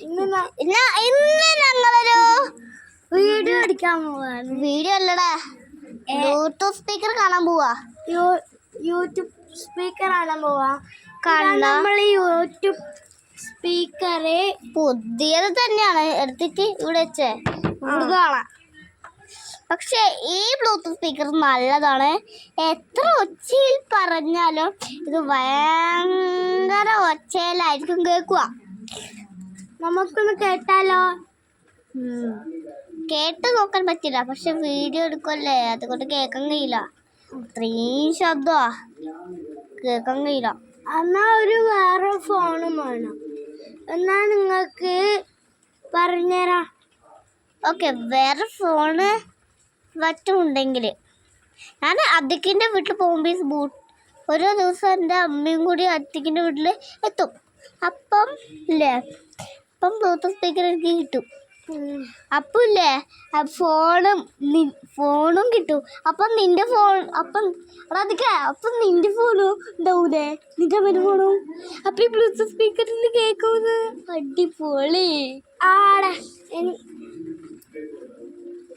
ഇന്ന് ഞങ്ങളൊരു വീഡിയോ അടിക്കാൻ പോവാണ്. വീഡിയോ അല്ലടാ, ബ്ലൂടൂത്ത് സ്പീക്കർ കാണാൻ പോവാ. യൂട്യൂബ് സ്പീക്കർ കാണാൻ പോവാ. നമ്മൾ യൂട്യൂബ് സ്പീക്കറ് പുതിയത് തന്നെയാണ് എടുത്തിട്ട് ഇവിടെ വെച്ചേ കാണാം. പക്ഷെ ഈ ബ്ലൂടൂത്ത് സ്പീക്കർ നല്ലതാണ്. എത്ര ഒച്ചയിൽ പറഞ്ഞാലും ഇത് ഭയങ്കര ഒച്ചയിലായിരിക്കും കേൾക്കുക. നമുക്കൊന്ന് കേട്ടാലോ? കേട്ട് നോക്കാൻ പറ്റില്ല, പക്ഷെ വീഡിയോ എടുക്കുമല്ലേ, അതുകൊണ്ട് കേൾക്കാൻ കഴിയില്ല. അത്രയും ശബ്ദമാ, കേൾക്കാൻ കഴിയില്ല. എന്നാ ഒരു വേറെ ഫോണും വേണം. എന്നാ നിങ്ങൾക്ക് പറഞ്ഞുതരാം. ഓക്കെ, വേറെ ഫോണ് മറ്റുണ്ടെങ്കിൽ ഞാൻ അദ്ദിക്കിൻ്റെ വീട്ടിൽ പോകുമ്പോൾ ഓരോ ദിവസം എൻ്റെ അമ്മയും കൂടി അദ്ദിക്കിൻ്റെ വീട്ടിൽ എത്തും. അപ്പം ഇല്ലേ, അപ്പം ബ്ലൂടൂത്ത് സ്പീക്കർ എനിക്ക് കിട്ടും. അപ്പം ഇല്ലേ ഫോണും കിട്ടും. അപ്പം നിൻ്റെ ഫോൺ അപ്പം നിൻ്റെ ഫോണും ഉണ്ടാവൂലേ, നിൻ്റെ അമ്മേൻ്റെ ഫോണും. അപ്പം ഈ ബ്ലൂടൂത്ത് സ്പീക്കറിൽ കേൾക്കുന്നത് അടിപൊളി ആടെ.